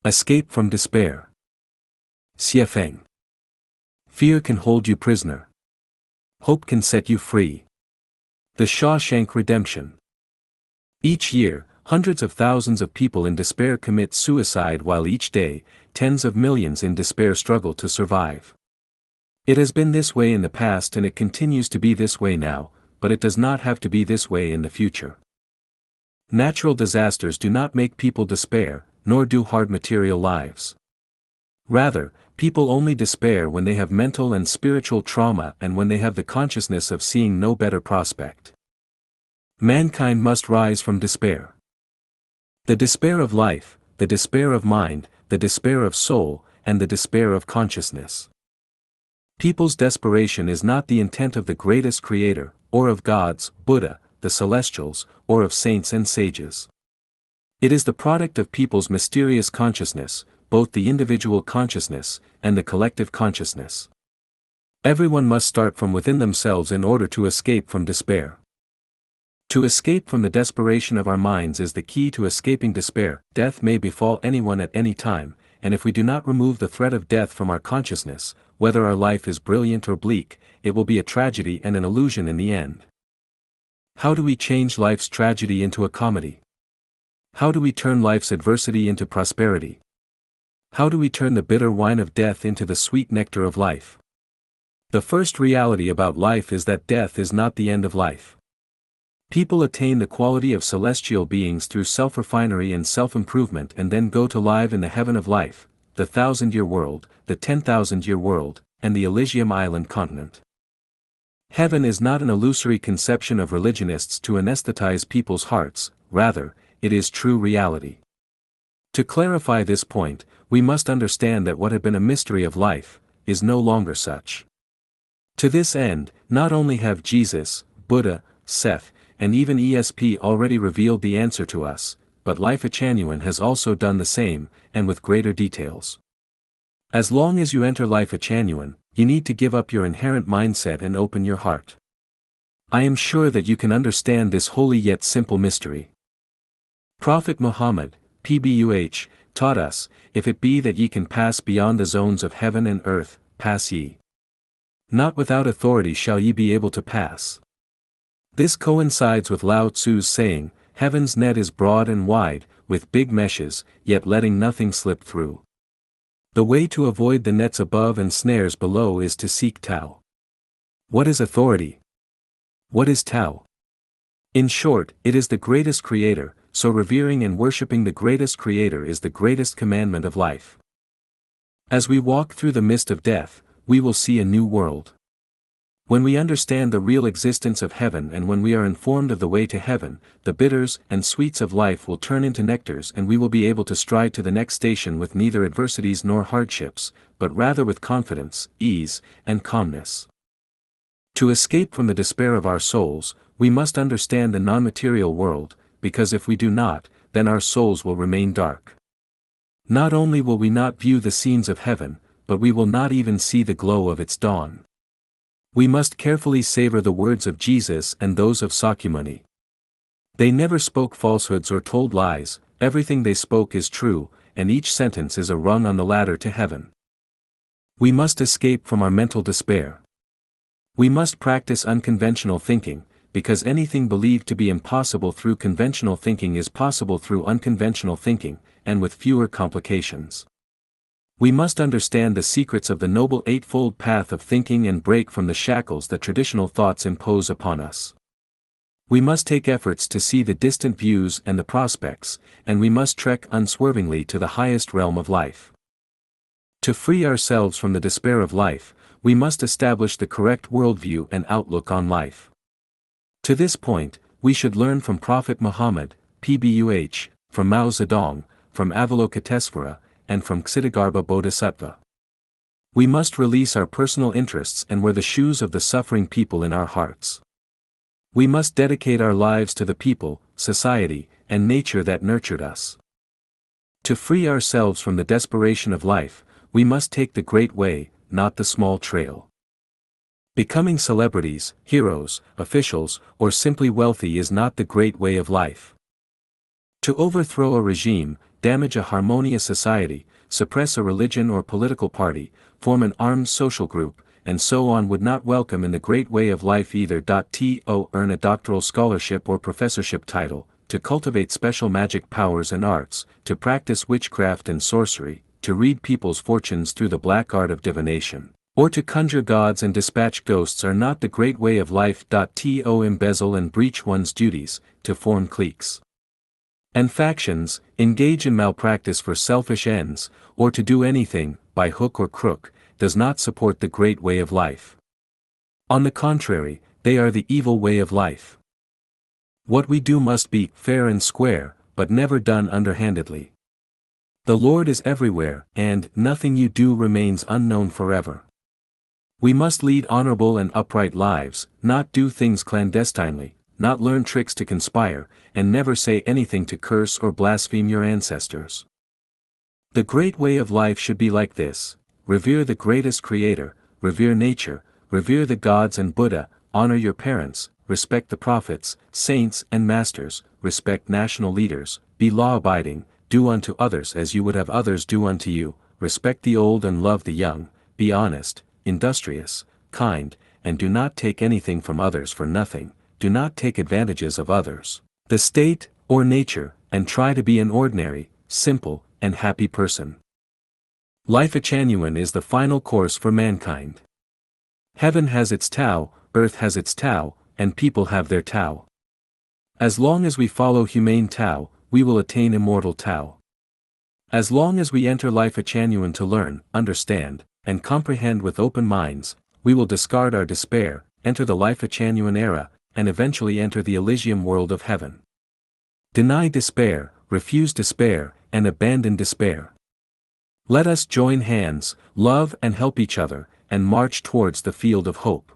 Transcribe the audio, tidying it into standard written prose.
Escape from despair. Xiefeng. Fear can hold you prisoner. Hope can set you free. The Shawshank Redemption. Each year, hundreds of thousands of people in despair commit suicide, while each day, tens of millions in despair struggle to survive. It has been this way in the past and it continues to be this way now, but it does not have to be this way in the future. Natural disasters do not make people despair, nor do hard material lives. Rather, people only despair when they have mental and spiritual trauma and when they have the consciousness of seeing no better prospect. Mankind must rise from despair. The despair of life, the despair of mind, the despair of soul, and the despair of consciousness. People's desperation is not the intent of the greatest creator, or of gods, Buddha, the celestials, or of saints and sages. It is the product of people's mysterious consciousness, both the individual consciousness and the collective consciousness. Everyone must start from within themselves in order to escape from despair. To escape from the desperation of our minds is the key to escaping despair. Death may befall anyone at any time, and if we do not remove the threat of death from our consciousness, whether our life is brilliant or bleak, it will be a tragedy and an illusion in the end. How do we change life's tragedy into a comedy? How do we turn life's adversity into prosperity? How do we turn the bitter wine of death into the sweet nectar of life? The first reality about life is that death is not the end of life. People attain the quality of celestial beings through self-refinery and self-improvement and then go to live in the heaven of life, the 1,000-year world, the 10,000-year world, and the Elysium Island continent. Heaven is not an illusory conception of religionists to anesthetize people's hearts, rather, it is true reality. To clarify this point, we must understand that what had been a mystery of life, is no longer such. To this end, not only have Jesus, Buddha, Seth, and even ESP already revealed the answer to us, but Lifechanyuan has also done the same, and with greater details. As long as you enter Lifechanyuan, you need to give up your inherent mindset and open your heart. I am sure that you can understand this holy yet simple mystery. Prophet Muhammad, PBUH, taught us, if it be that ye can pass beyond the zones of heaven and earth, pass ye. Not without authority shall ye be able to pass. This coincides with Lao Tzu's saying, heaven's net is broad and wide, with big meshes, yet letting nothing slip through. The way to avoid the nets above and snares below is to seek Tao. What is authority? What is Tao? In short, it is the greatest creator, so revering and worshipping the greatest creator is the greatest commandment of life. As we walk through the mist of death, we will see a new world. When we understand the real existence of heaven and when we are informed of the way to heaven, the bitters and sweets of life will turn into nectars and we will be able to stride to the next station with neither adversities nor hardships, but rather with confidence, ease, and calmness. To escape from the despair of our souls, we must understand the non-material world, because if we do not, then our souls will remain dark. Not only will we not view the scenes of heaven, but we will not even see the glow of its dawn. We must carefully savor the words of Jesus and those of Sakyamuni. They never spoke falsehoods or told lies, everything they spoke is true, and each sentence is a rung on the ladder to heaven. We must escape from our mental despair. We must practice unconventional thinking, because anything believed to be impossible through conventional thinking is possible through unconventional thinking, and with fewer complications. We must understand the secrets of the Noble Eightfold Path of thinking and break from the shackles that traditional thoughts impose upon us. We must take efforts to see the distant views and the prospects, and we must trek unswervingly to the highest realm of life. To free ourselves from the despair of life, we must establish the correct worldview and outlook on life. To this point, we should learn from Prophet Muhammad, PBUH, from Mao Zedong, from Avalokitesvara, and from Ksitigarbha Bodhisattva. We must release our personal interests and wear the shoes of the suffering people in our hearts. We must dedicate our lives to the people, society, and nature that nurtured us. To free ourselves from the desperation of life, we must take the great way, not the small trail. Becoming celebrities, heroes, officials, or simply wealthy is not the great way of life. To overthrow a regime, damage a harmonious society, suppress a religion or political party, form an armed social group, and so on would not welcome in the great way of life either. To earn a doctoral scholarship or professorship title, to cultivate special magic powers and arts, to practice witchcraft and sorcery, to read people's fortunes through the black art of divination, or to conjure gods and dispatch ghosts are not the great way of life. To embezzle and breach one's duties, to form cliques and factions, engage in malpractice for selfish ends, or to do anything, by hook or crook, does not support the great way of life. On the contrary, they are the evil way of life. What we do must be fair and square, but never done underhandedly. The Lord is everywhere, and nothing you do remains unknown forever. We must lead honorable and upright lives, not do things clandestinely, not learn tricks to conspire, and never say anything to curse or blaspheme your ancestors. The great way of life should be like this: revere the greatest creator, revere nature, revere the gods and Buddha, honor your parents, respect the prophets, saints and masters, respect national leaders, be law-abiding, do unto others as you would have others do unto you, respect the old and love the young, be honest, industrious, kind, and do not take anything from others for nothing, do not take advantages of others, the state, or nature, and try to be an ordinary, simple, and happy person. Lifechanyuan is the final course for mankind. Heaven has its Tao, earth has its Tao, and people have their Tao. As long as we follow humane Tao, we will attain immortal Tao. As long as we enter Lifechanyuan to learn, understand, and comprehend with open minds, we will discard our despair, enter the Lifechanyuan era, and eventually enter the Elysium world of heaven. Deny despair, refuse despair, and abandon despair. Let us join hands, love and help each other, and march towards the field of hope.